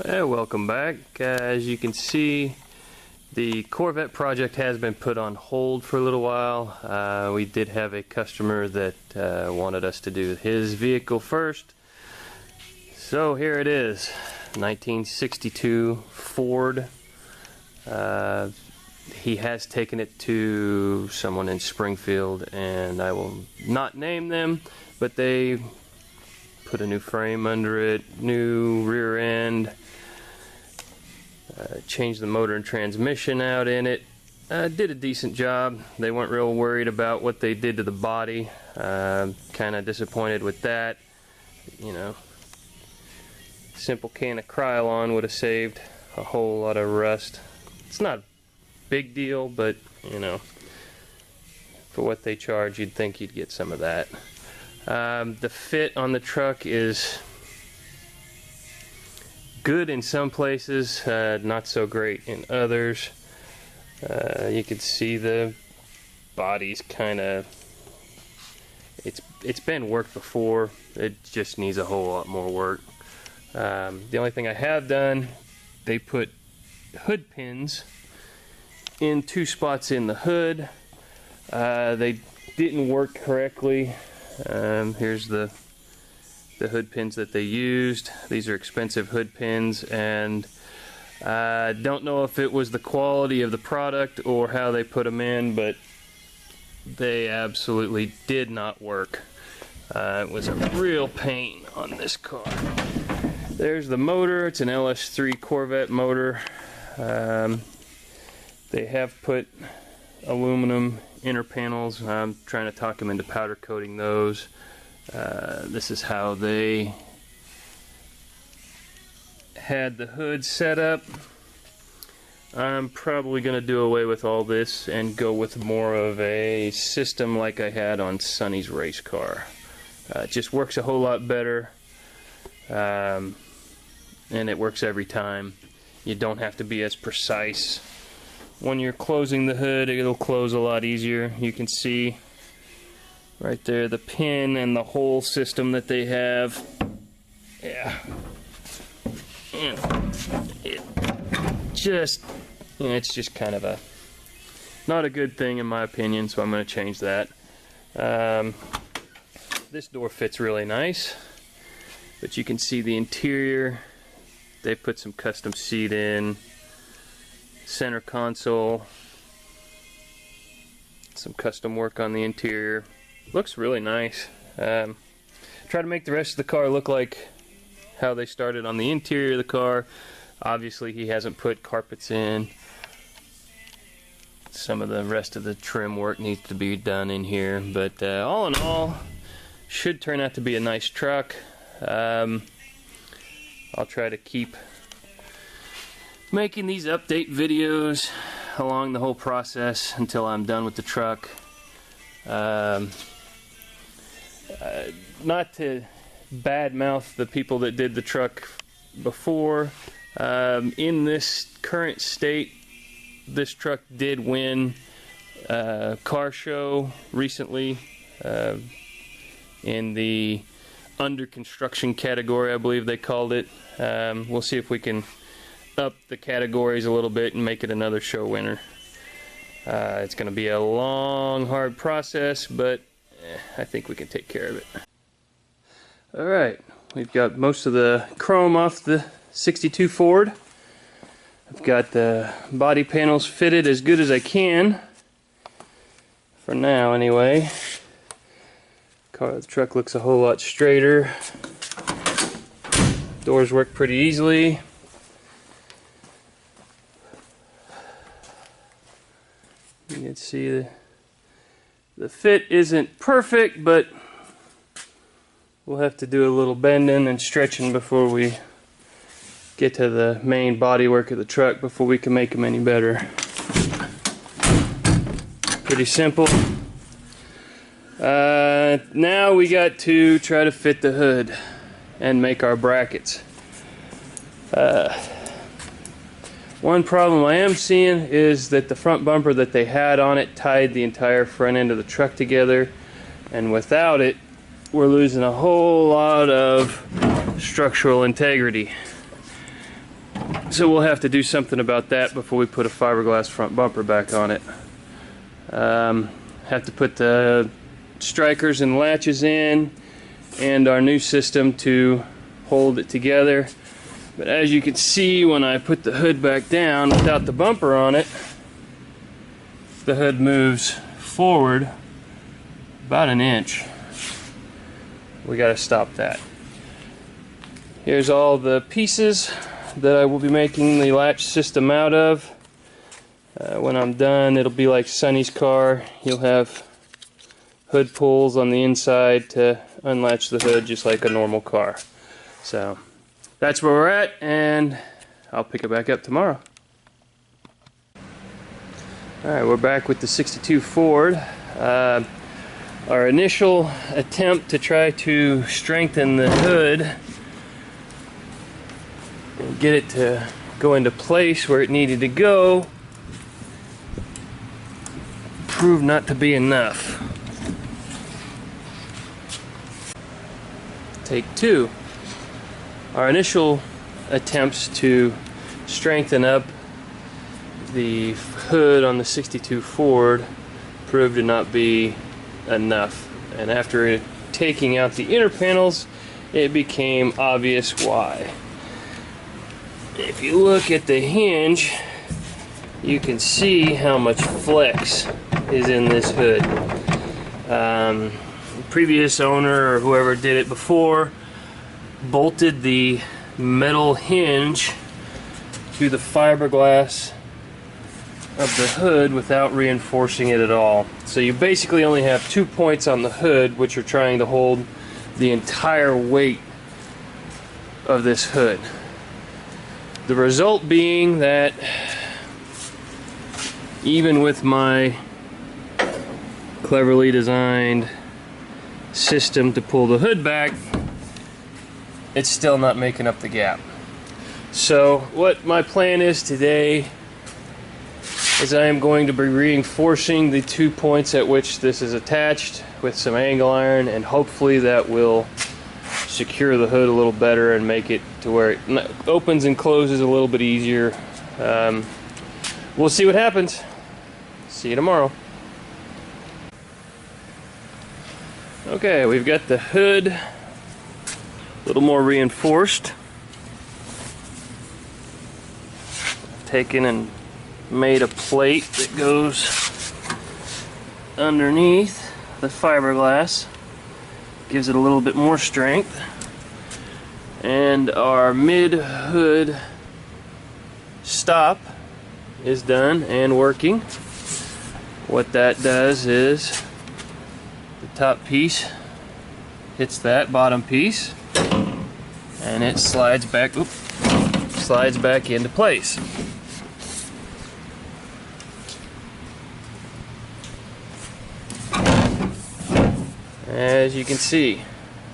Welcome back. As you can see, the Corvette project has been put on hold for a little while. We did have a customer that wanted us to do his vehicle first. So here it is, 1962 Ford. He has taken it to someone in Springfield, and I will not name them, but they put a new frame under it, new rear end, changed the motor and transmission out in it. Did a decent job. They weren't real worried about what they did to the body. Kind of disappointed with that. You know, simple can of Krylon would have saved a whole lot of rust. It's not a big deal, but you know, for what they charge, you'd think you'd get some of that. The fit on the truck is good in some places, not so great in others. You can see the body's kind of, it's been worked before. It just needs a whole lot more work. The only thing I have done, they put hood pins in two spots in the hood. They didn't work correctly. Here's the hood pins that they used. These are expensive hood pins, and I don't know if it was the quality of the product or how they put them in, but they absolutely did not work. It was a real pain on this car. There's the motor. It's an LS3 Corvette motor. They have put aluminum inner panels. I'm trying to talk them into powder coating those. This is how they had the hood set up. I'm probably going to do away with all this and go with more of a system like I had on Sonny's race car. It just works a whole lot better, and it works every time. You don't have to be as precise. When you're closing the hood, it'll close a lot easier. You can see right there the pin and the hole system that they have. Yeah. And it just, you know, it's just kind of a, not a good thing in my opinion, so I'm going to change that. This door fits really nice, but you can see the interior. They put some custom seat in, center console, some custom work on the interior. Looks really nice. Try to make the rest of the car look like how they started on the interior of the car. Obviously he hasn't put carpets in. Some of the rest of the trim work needs to be done in here, but all in all, should turn out to be a nice truck. I'll try to keep making these update videos along the whole process until I'm done with the truck. Not to badmouth the people that did the truck before. In this current state, this truck did win a car show recently in the under construction category, I believe they called it. We'll see if we can up the categories a little bit and make it another show winner. It's going to be a long, hard process, but I think we can take care of it. Alright, we've got most of the chrome off the 62 Ford. I've got the body panels fitted as good as I can, for now anyway. The truck looks a whole lot straighter. Doors work pretty easily. You can see the fit isn't perfect, but we'll have to do a little bending and stretching before we get to the main bodywork of the truck before we can make them any better. Pretty simple. Now we got to try to fit the hood and make our brackets. One problem I am seeing is that the front bumper that they had on it tied the entire front end of the truck together, and without it we're losing a whole lot of structural integrity. So we'll have to do something about that before we put a fiberglass front bumper back on it. Have to put the strikers and latches in and our new system to hold it together. But as you can see, when I put the hood back down without the bumper on it, the hood moves forward about an inch. We got to stop that. Here's all the pieces that I will be making the latch system out of. When I'm done, it'll be like Sonny's car. You'll have hood pulls on the inside to unlatch the hood just like a normal car. So that's where we're at, and I'll pick it back up tomorrow. Alright, we're back with the 62 Ford. Our initial attempt to try to strengthen the hood and get it to go into place where it needed to go proved not to be enough. Take two. Our initial attempts to strengthen up the hood on the 62 Ford proved to not be enough, and after taking out the inner panels, it became obvious why. If you look at the hinge, you can see how much flex is in this hood. The previous owner or whoever did it before bolted the metal hinge to the fiberglass of the hood without reinforcing it at all. So you basically only have 2 points on the hood which are trying to hold the entire weight of this hood. The result being that even with my cleverly designed system to pull the hood back, it's still not making up the gap. So what my plan is today is I am going to be reinforcing the 2 points at which this is attached with some angle iron, and hopefully that will secure the hood a little better and make it to where it opens and closes a little bit easier. We'll see what happens. See you tomorrow. Okay, we've got the hood a little more reinforced. Taken and made a plate that goes underneath the fiberglass, gives it a little bit more strength. And our mid-hood stop is done and working. What that does is the top piece hits that bottom piece and it slides back into place. As you can see,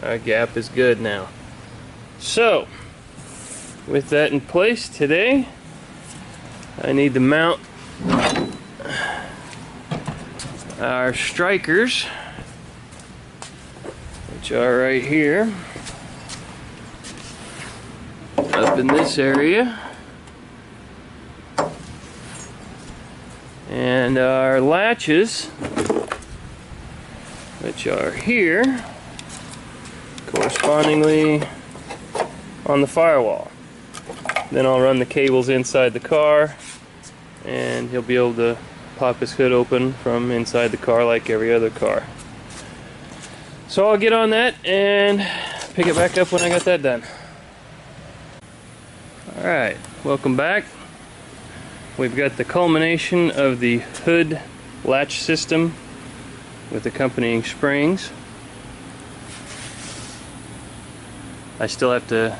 our gap is good now. So with that in place today, I need to mount our strikers, which are right here up in this area, and our latches, which are here correspondingly on the firewall. Then I'll run the cables inside the car and he'll be able to pop his hood open from inside the car like every other car. So I'll get on that and pick it back up when I got that done. Alright, welcome back. We've got the culmination of the hood latch system with accompanying springs. I still have to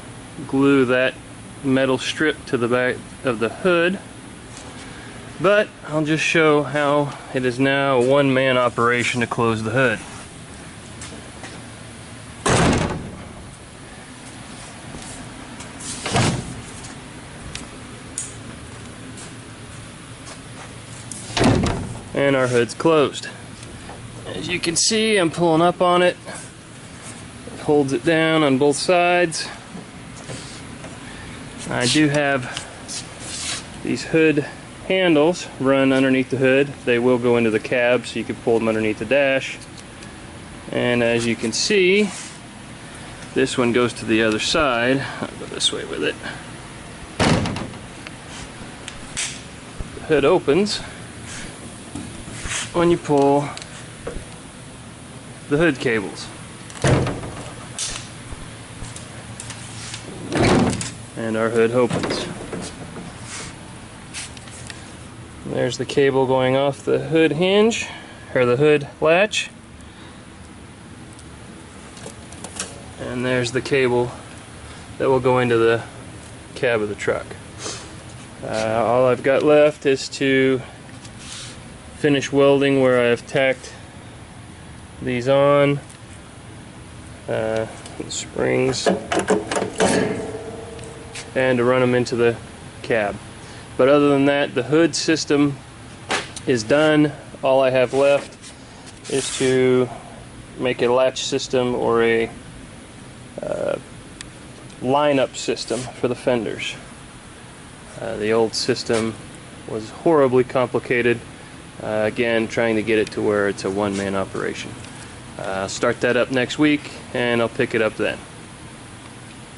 glue that metal strip to the back of the hood, but I'll just show how it is now a one-man operation to close the hood. And our hood's closed. As you can see, I'm pulling up on it. It holds it down on both sides. I do have These hood handles run underneath the hood. They will go into the cab, so you can pull them underneath the dash. And as you can see, this one goes to the other side. I'll go this way with it. The hood opens when you pull the hood cables. And our hood opens. There's the cable going off the hood hinge, or the hood latch. And there's the cable that will go into the cab of the truck. All I've got left is to finish welding where I've tacked these on, the springs, and to run them into the cab. But other than that, the hood system is done. All I have left is to make a latch system or a line-up system for the fenders. The old system was horribly complicated. Again, trying to get it to where it's a one-man operation. Start that up next week, and I'll pick it up then.